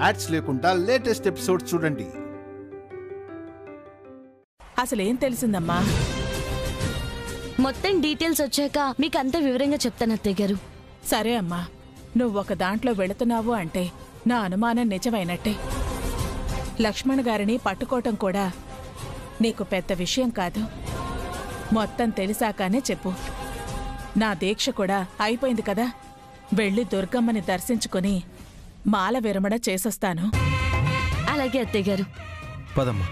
Ads లేకుండా latest episode చూడండి. అసలేం తెలిసిందమ్మా? మొత్తం డీటెయిల్స్ వచ్చాక మీకు అంత వివరంగా చెప్తాను అత్తయ్య గారు. సరే అమ్మా, నువ్వొక దాంట్లో వెళుతున్నావు అంటే నా అనుమానం నిజమైనట్టే. లక్ష్మణ్ గారిని పట్టుకోవటం కూడా నీకు పెద్ద విషయం కాదు. మొత్తం తెలిసాకనే చెప్పు. నా దీక్ష కూడా అయిపోయింది కదా, వెళ్ళి దుర్గమ్మని దర్శించుకుని మాల విరమణ చేసొస్తాను. అలాగే అత్తయ్య గారు. పదమ్మా.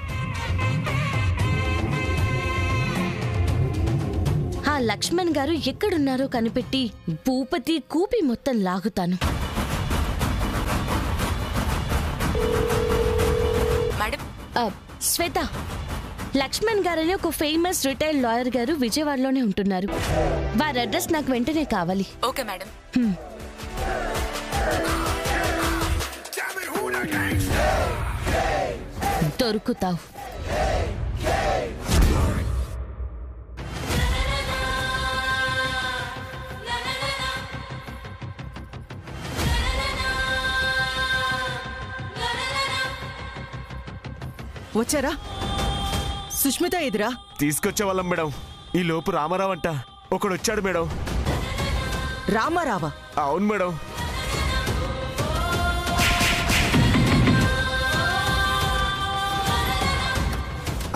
ఆ లక్ష్మణ్ గారు ఎక్కడున్నారో కనిపెట్టి భూపతి కూపి మొత్తం లాగుతాను. శ్వేత, లక్ష్మణ్ గారని ఒక ఫేమస్ రిటైర్డ్ లాయర్ గారు విజయవాడలోనే ఉంటున్నారు. వారి అడ్రస్ నాకు వెంటనే కావాలి. Okay madam. దొరుకుతావు. వచ్చారా? సుష్మిత ఎదురా తీసుకొచ్చే వాళ్ళం మేడం. ఈ లోపు రామారావు అంట ఒకడు వచ్చాడు మేడం. రామారావా? అవును మేడం.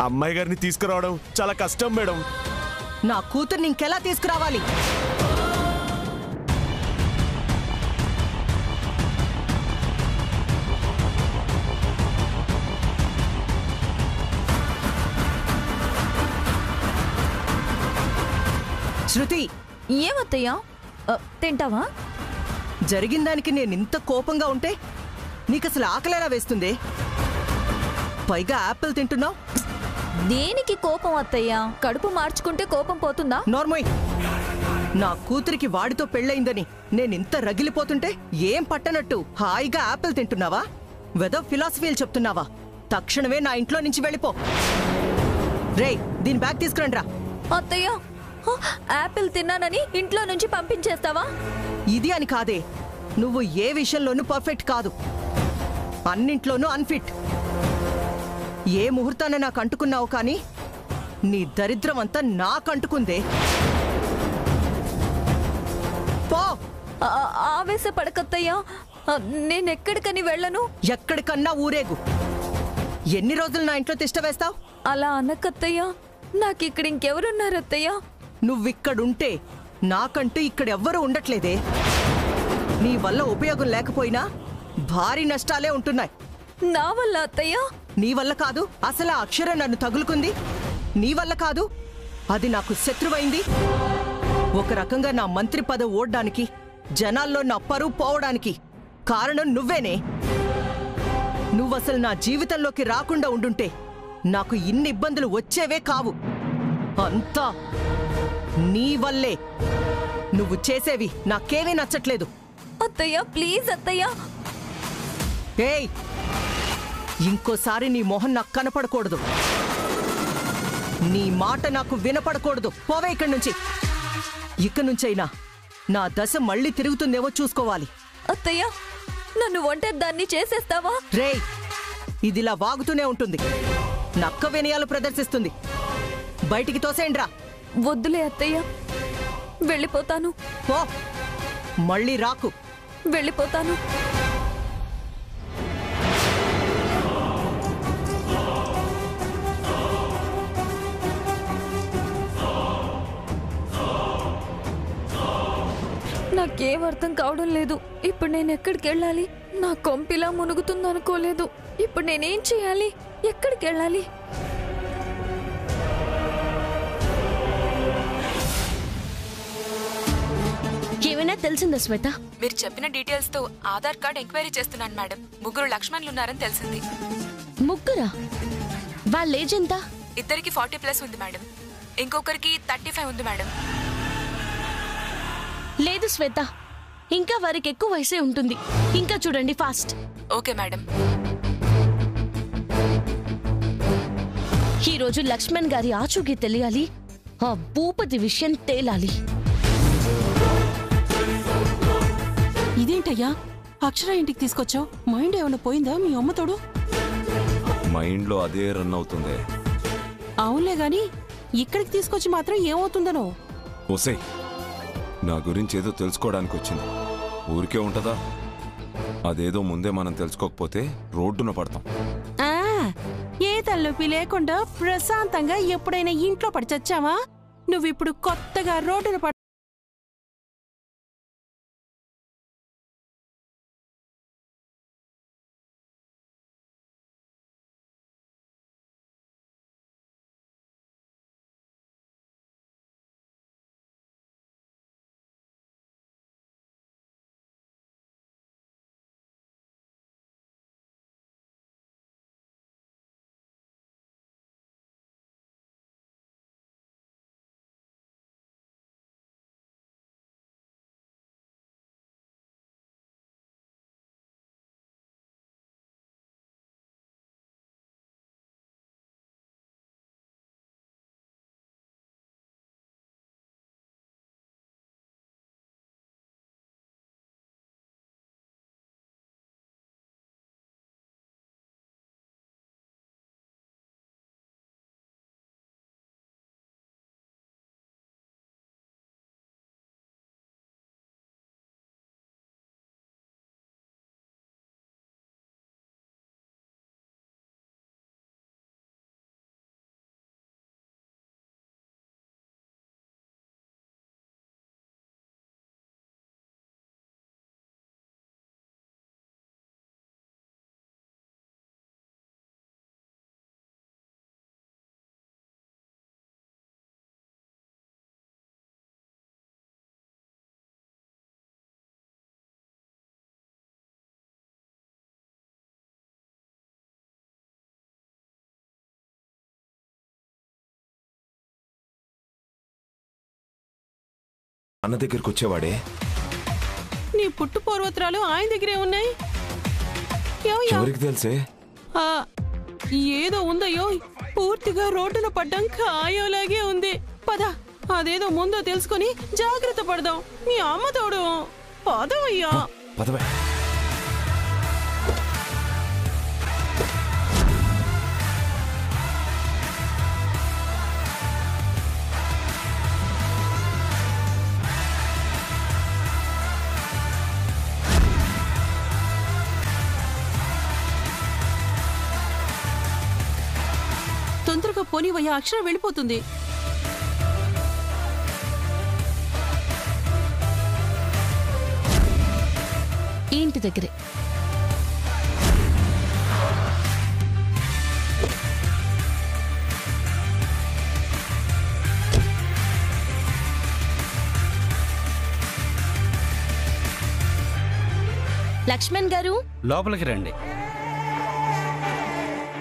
అమ్మాయి గారిని తీసుకురావడం చాలా కష్టం మేడం. నా కూతుర్ని ఇంకెలా తీసుకురావాలి? శృతి, ఏమత్తయ్యా, తింటావా? జరిగిన దానికి నేనింత కోపంగా ఉంటే నీకసలు ఆకలేలా వేస్తుందే? పైగా యాపిల్ తింటున్నావు. దేనికి కోపం అత్తయ్యా? కడుపు మార్చుకుంటే కోపం పోతుందా? నార్మల్. నా కూతురికి వాడితో పెళ్ళయిందని నేనింత రగిలిపోతుంటే ఏం పట్టనట్టు హాయిగా యాపిల్ తింటున్నావా? వెదో ఫిలాసఫీలు చెప్తున్నావా? తక్షణమే నా ఇంట్లో నుంచి వెళ్ళిపో. రేయ్, దీని బ్యాగ్ తీసుకురండి రా. అత్తయ్యా, యాపిల్ తిన్నానని ఇంట్లో నుంచి పంపించేస్తావా? ఇది అని కాదే, నువ్వు ఏ విషయంలోనూ పర్ఫెక్ట్ కాదు, అన్నింట్లోనూ అన్ఫిట్. ఏ ముహూర్తాన నాకు అంటుకున్నావు కానీ నీ దరిద్రం అంతా నాకంటుకుందే. పో. ఆవేశపడకత్తయ్యా, నేనెక్కడికని వెళ్ళను. ఎక్కడికన్నా ఊరేగు. ఎన్ని రోజులు నా ఇంట్లో తిష్ట వేస్తావు? అలా అనకత్తయ్యా, నాకిక్కడ ఇంకెవరున్నారత్తయ్యా? నువ్విక్కడుంటే నాకంటూ ఇక్కడెవ్వరూ ఉండట్లేదే. నీ వల్ల ఉపయోగం లేకపోయినా భారీ నష్టాలే ఉంటున్నాయి. నా వల్ల అత్తయ్యా? నీ వల్ల కాదు. అసలు ఆ అక్షరం నన్ను తగులుకుంది నీ వల్ల కాదు, అది నాకు శత్రువైంది. ఒక రకంగా నా మంత్రి పదవి ఓడ్డానికి, జనాల్లో నా పరువు పోవడానికి కారణం నువ్వేనే. నువ్వసలు నా జీవితంలోకి రాకుండా ఉండుంటే నాకు ఇన్ని ఇబ్బందులు వచ్చేవే కావు. అంతా నీ వల్లే. నువ్వు చేసేవి నాకేమీ నచ్చట్లేదు. అత్తయ్యా, ప్లీజ్ అత్తయ్యా. ఏయ్, ఇంకోసారి నీ మొహం నాకు కనపడకూడదు, నీ మాట నాకు వినపడకూడదు. పోవే ఇక్కడి నుంచి. ఇక్కడి నుంచైనా నా దశ మళ్ళీ తిరుగుతుందేమో చూసుకోవాలి. అత్తయ్యా, నన్ను ఒంటరిదాన్ని చేసేస్తావా? రేయ్, ఇదిలా వాగుతూనే ఉంటుంది, నక్క వినయాలు ప్రదర్శిస్తుంది. బయటికి తోసేయండిరా. వద్దులే అత్తయ్య, వెళ్ళిపోతాను. పో, మళ్ళీ రాకు. వెళ్ళిపోతాను. నాకేం అర్థం కావడం లేదు. ఇప్పుడు నేను ఎక్కడికి వెళ్ళాలి? నా కొంపిలా మునుగుతుందనుకోలేదు. ఇప్పుడు నేనేం చేయాలి? ఎక్కడికి వెళ్ళాలి? ఏమైనా తెలిసిందా శ్వేత? మీరు చెప్పిన డీటెయిల్స్ తో ఆధార్ కార్డ్ ఎంక్వైరీ చేస్తున్నాను మేడం. 3 లక్ష్మణ్లు ఉన్నారని తెలిసింది. ముగ్గురా? వాళ్ళ ఏజ్ ఎంత? ఇద్దరికి 40+ ఉంది మేడం, ఇంకొకరికి 35 ఉంది మేడం. లేదు శ్వేత, ఇంకా వారికి ఎక్కువ వయసే ఉంటుంది. ఇంకా చూడండి, ఫాస్ట్. Okay madam. ఈ రోజు లక్ష్మణ్ గారి ఆచూకీ తెలియాలి, ఆ భూపతి విషయం తేలాలి. ఇదేంటయ్యా, అక్షర ఇంటికి తీసుకొచ్చావు? మైండ్ ఏమైనా పోయిందా మీ అమ్మతోడు? మైండ్లో అదే రన్ అవుతుంది. అవునులే గాని ఇక్కడికి తీసుకొచ్చి మాత్రం ఏమవుతుందనో. ఓసే, నా గురించి ఏదో తెలుసుకోవడానికి వచ్చింది. ఊరికే ఉంటదా? అదేదో ముందే మనం తెలుసుకోకపోతే రోడ్డున పడతాం. ఏ తలనొప్పి లేకుండా ప్రశాంతంగా ఎప్పుడైనా ఇంట్లో పడి చచ్చావా? నువ్విప్పుడు కొత్తగా రోడ్డున పడ. అన్న దగ్గరికి వచ్చేవాడే. నీ పుట్టు పూర్వత్రాలు ఆయన దగ్గరే ఉన్నాయి. ఎవరికి తెలుసే? ఏదో ఉందయ్యో, పూర్తిగా రోడ్డున పడ్డం ఖాయోలాగే ఉంది. పద, అదేదో ముందో తెలుసుకొని జాగ్రత్త పడదాం. మీ అమ్మ తోడు పదవయ్యా. పదవే. తొందరగా పోనివయ్యా, అక్షరం వెళ్ళిపోతుంది. ఇంటి దగ్గరే. లక్ష్మణ్ గారు లోపలికి రండి.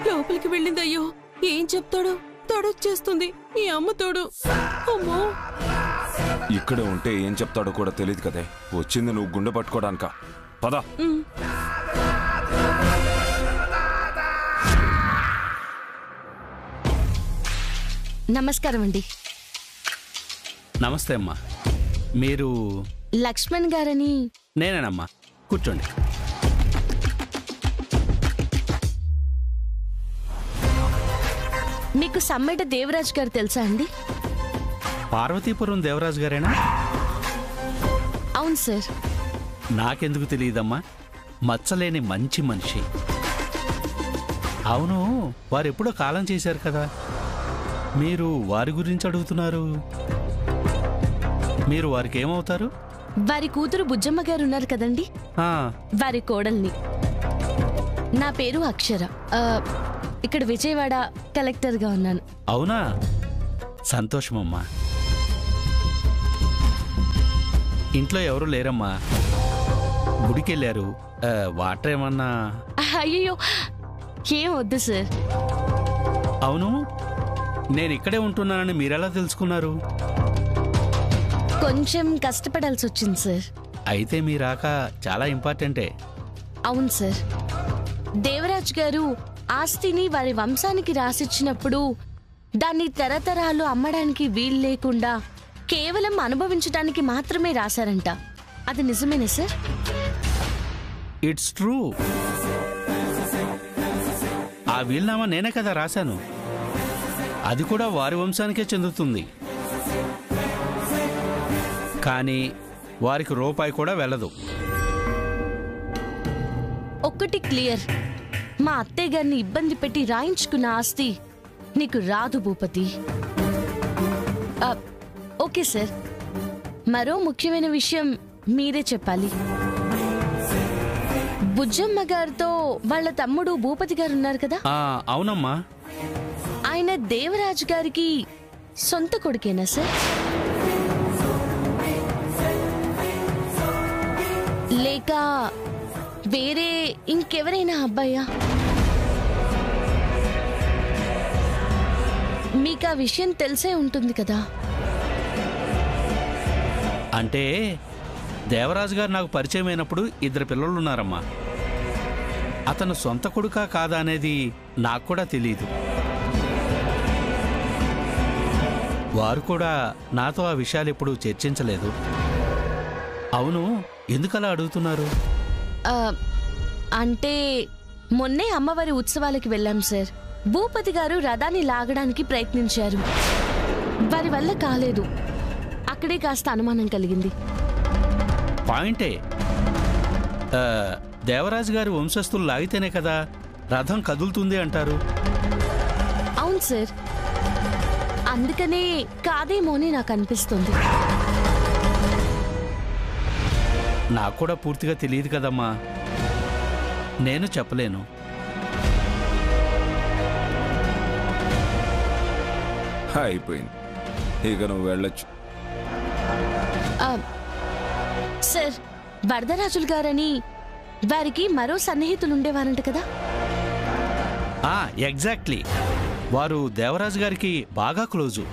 లోపలికి వెళ్ళిందయ్యో, ఏం చెప్తాడో? తడొచ్చేస్తుంది ఈ అమ్మ తోడు. అమ్మో, ఇక్కడ ఉంటే ఏం చెప్తాడో కూడా తెలియదు కదే. వచ్చింది నువ్వు గుండె పట్టుకోవడానిక. పద. నమస్కారం అండి. నమస్తే అమ్మా. మీరు? లక్ష్మణ్ గారని. నేనేనమ్మా, కూర్చోండి. మీకు సమ్మేట దేవరాజ్ గారు తెలుసా అండి? పార్వతీపురం దేవరాజ్ గారేనా? అవును సార్. నాకెందుకు తెలియదమ్మా, మచ్చలేని మంచి మనిషి. అవును, వారెప్పుడో కాలం చేశారు కదా, మీరు వారి గురించి అడుగుతున్నారు. మీరు వారికి ఏమవుతారు? వారి కూతురు బుజ్జమ్మ గారు ఉన్నారు కదండి, వారి కోడల్ని. నా పేరు అక్షర. ఇక్కడ విజయవాడ కలెక్టర్గా ఉన్నాను. అవునా, సంతోషమమ్మా. ఇంట్లో ఎవరు లేరమ్మా, గుడికెళ్ళారు. వాటర్ ఏమన్నా? అయ్యో ఏం వద్దు సార్. అవును, నేను ఇక్కడే ఉంటున్నానని మీరెలా తెలుసుకున్నారు? కొంచెం కష్టపడాల్సి వచ్చింది సార్. అయితే మీ రాక చాలా ఇంపార్టెంటే. అవును సార్. దేవరాజ్ గారు ఆస్తిని వారి వంశానికి రాసిచ్చినప్పుడు దాన్ని తరతరాలు అమ్మడానికి వీలు లేకుండా కేవలం అనుభవించడానికి మాత్రమే రాశారంట. అది నిజమేనా సార్? It's true. ఆ వీలునామా నేనే కదా రాశాను. అది కూడా వారి వంశానికే చెందుతుంది. కానీ వారికి రూపాయి కూడా వెళ్ళదు. ఒక్కటి క్లియర్, మా అత్తయ్య గారిని ఇబ్బంది పెట్టి రాయించుకున్న ఆస్తి నీకు రాదు భూపతి. ఓకే సార్, మరో ముఖ్యమైన విషయం మీరే చెప్పాలి. బుజ్జమ్మ గారితో వాళ్ళ తమ్ముడు భూపతి గారు ఉన్నారు కదా? అవునమ్మా. ఆయన దేవరాజు గారికి సొంత కొడుకేనా సార్? లేక వేరే ఇంకెవరైనా అబ్బాయా? మీకు ఆ విషయం తెలిసే ఉంటుంది కదా. అంటే దేవరాజు గారు నాకు పరిచయం అయినప్పుడు 2 పిల్లలు ఉన్నారమ్మా. అతను సొంత కొడుకా కాదా అనేది నాకు కూడా తెలియదు. వారు కూడా నాతో ఆ విషయాలు ఎప్పుడూ చర్చించలేదు. అవును, ఎందుకలా అడుగుతున్నారు? అంటే మొన్నే అమ్మవారి ఉత్సవాలకి వెళ్ళాం సార్. భూపతి గారు రథాన్ని లాగడానికి ప్రయత్నించారు. వారి వల్ల కాలేదు. అక్కడే కాస్త అనుమానం కలిగింది. పాయింటే. దేవరాజు గారి వంశస్థులు లాగితేనే కదా రథం కదులుతుంది అంటారు. అవును సార్, అందుకనే కాదేమో అని నాకు అనిపిస్తుంది. నాకు కూడా పూర్తిగా తెలియదు కదమ్మా, నేను చెప్పలేను. అయిపోయింది, ఇక నువ్వు వెళ్ళొచ్చు. సార్, వరదరాజులు గారని వారికి మరో సన్నిహితులు ఉండేవారంట కదా? ఎగ్జాక్ట్లీ. వారు దేవరాజు గారికి బాగా క్లోజు.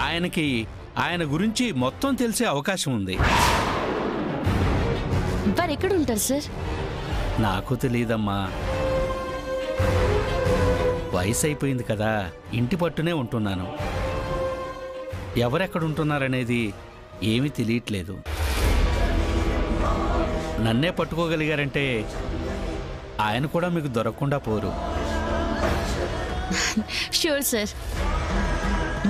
ఆయనకి ఆయన గురించి మొత్తం తెలిసే అవకాశం ఉంది. వారు ఎక్కడుంటారు సార్? నాకు తెలియదమ్మా. వయసు అయిపోయింది కదా, ఇంటి పట్టునే ఉంటున్నాను. ఎవరెక్కడుంటున్నారనేది ఏమీ తెలియట్లేదు. నన్నే పట్టుకోగలిగారంటే ఆయన కూడా మీకు దొరకకుండా పోరు. ష్యూర్ సార్,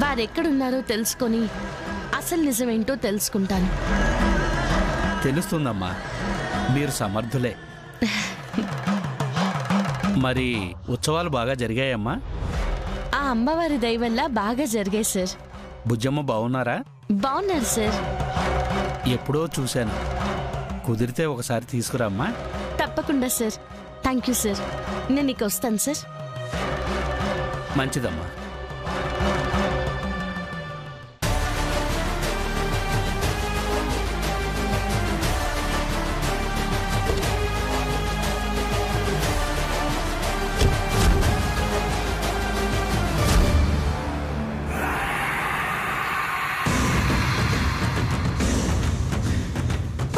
వారెక్కడున్నారో తెలుసుకొని అసలు నిజమేంటో తెలుసుకుంటాను. తెలుస్తుందమ్మా, మీరు సమర్థులే. మరి ఉత్సవాలు బాగా జరిగాయమ్మా? ఆ అమ్మవారి దయ వల్ల బాగా జరిగాయి సార్. బుజ్జమ్మ బాగున్నారా? బాగున్నారు సార్. ఎప్పుడో చూశాను. కుదిరితే ఒకసారి తీసుకురామ్మా. తప్పకుండా సార్. Thank you sir. నేను నీకు వస్తాను సార్. మంచిదమ్మా.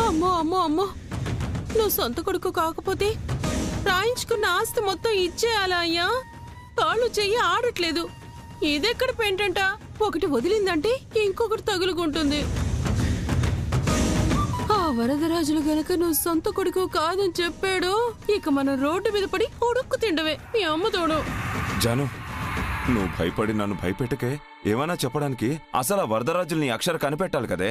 అమ్మో అమ్మో అమ్మో, నువ్వు సొంత కొడుకు కాకపోతే రాయించుకున్న ఆస్తి మొత్తం ఇచ్చేయాలా అయ్యా? కాళ్ళు చెయ్యి ఆడట్లేదు. ఇదెక్కడ పెంటంట? ఒకటి వదిలిందంటే ఇంకొకటి తగులుకుంటుంది. ఆ వరదరాజులు గనక నువ్వు సొంత కొడుకు కాదని చెప్పాడు, ఇక మనం రోడ్డు మీద పడి ఉడుక్కు తిండవే మీ అమ్మ తోడు. జాను, నువ్వు భయపడి నన్ను భయపెట్టకే. ఏమైనా చెప్పడానికి అసలు ఆ వరదరాజుల్ని అక్షర కనిపెట్టాలి కదే.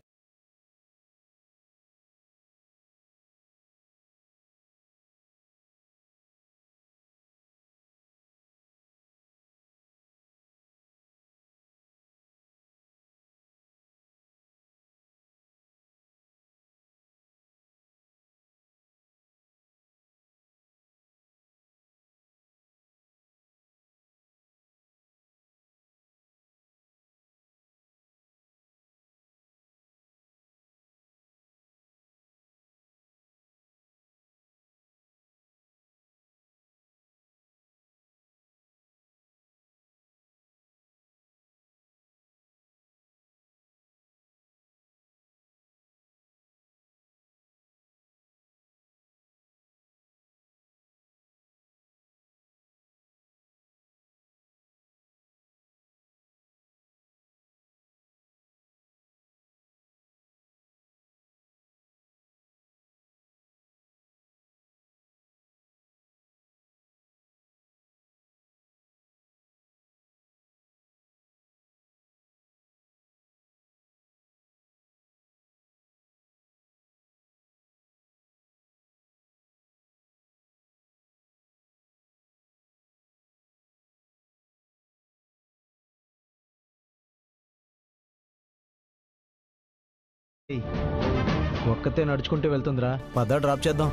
ఒక్కతే నడుచుకుంటూ వెళ్తుందిరా, పద డ్రాప్ చేద్దాం.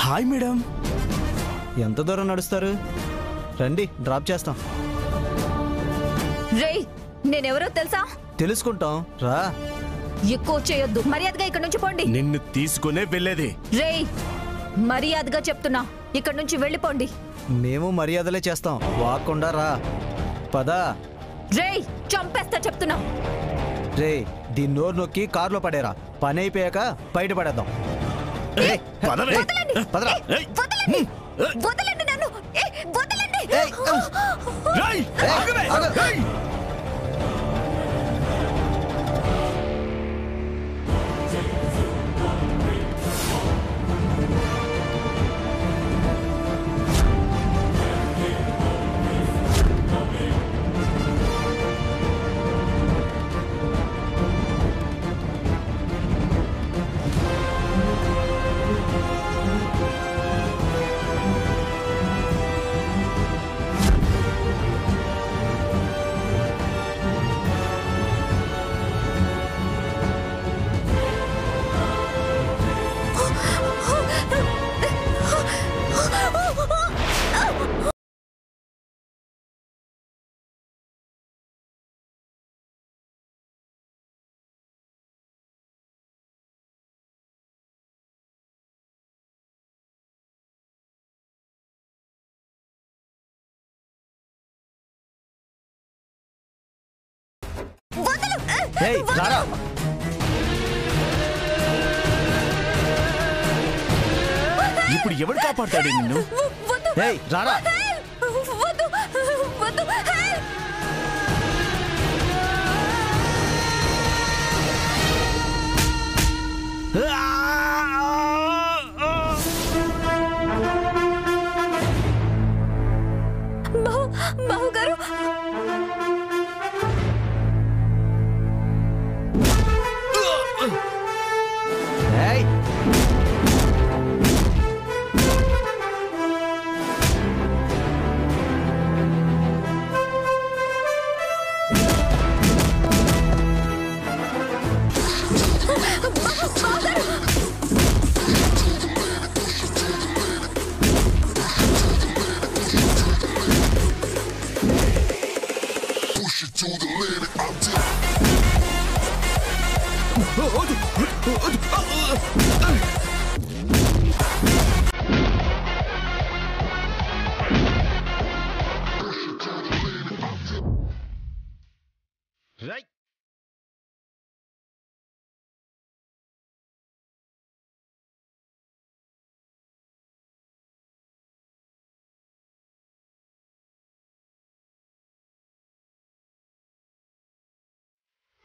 Hi madam. ఎంత దూరం నడుస్తారు? రండి డ్రాప్ చేస్తాం. రేయ్, నేనెవరో తెలుసా? తెలుసుకుంటాం రా. ఎక్కువ చేయొద్దు, మర్యాదగా ఇక్కడ నుంచి పోండి. నిన్ను తీసుకునే వెళ్ళేది. రేయ్, మర్యాదగా చెప్తున్నా, ఇక్కడ నుంచి వెళ్ళిపోండి. మేము మర్యాదలే చేస్తాం, వాకుండా రా. పదా. రేయ్, చంపేస్తా చెప్తున్నా. రే, దీని నోరు నొక్కి కారులో పడేరా, పని అయిపోయాక బయట పడేద్దాం. వదలండి నన్ను, వదలండి. ఇప్పుడు ఎవడు కాపాడతాడు నిన్ను? రారా. బావగారు,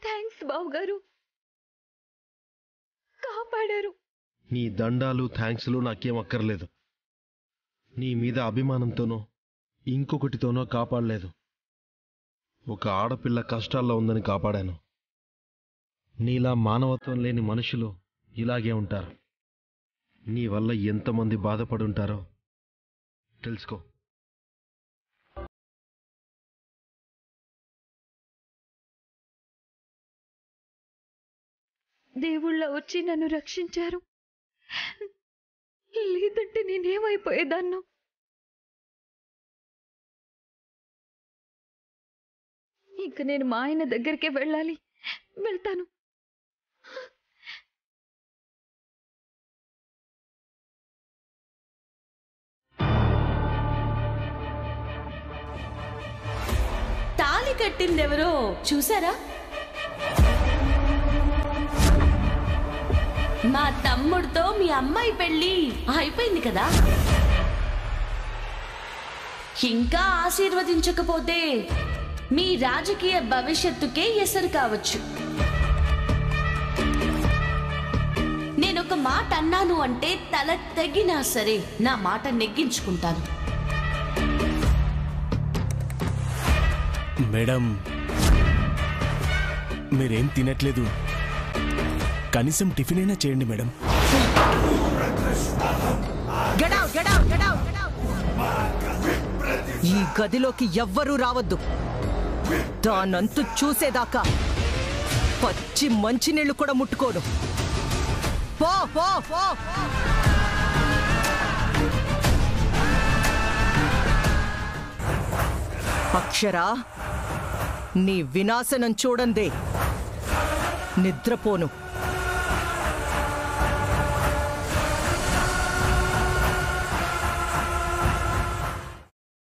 థ్యాంక్స్ బావగారు, కాపాడారు. నీ దండాలు థ్యాంక్స్లు నాకేం అక్కర్లేదు. నీ మీద అభిమానంతోనో ఇంకొకటితోనో కాపాడలేదు. ఒక ఆడపిల్ల కష్టాల్లో ఉందని కాపాడాను. నీలా మానవత్వం లేని మనుషులు ఇలాగే ఉంటారు. నీ వల్ల ఎంతమంది బాధపడుంటారో తెలుసుకో. దేవుళ్ళ వచ్చి నన్ను రక్షించారు, లేదంటే నేనేమైపోయేదాన్నో. ఇంక నేను మా ఆయన దగ్గరికే వెళ్ళాలి. వెళ్తాను. తాళి కట్టిందెవరో చూసారా? మా తమ్ముడితో మీ అమ్మాయి పెళ్లి అయిపోయింది కదా. ఇంకా ఆశీర్వదించకపోతే మీ రాజకీయ భవిష్యత్తుకే ఎసరు కావచ్చు. నేనొక మాట అన్నాను అంటే తల తెగినా సరే నా మాట నెగ్గించుకుంటాను. మేడం, మీరేం తినట్లేదు, కనీసం టిఫిన్ అయినా చేయండి మేడం. ఈ గదిలోకి ఎవ్వరూ రావద్దు. దానంతు చూసేదాకా పచ్చి మంచినీళ్లు కూడా ముట్టుకోను. పో పో పో. అక్షరా, నీ వినాశనం చూడందే నిద్రపోను.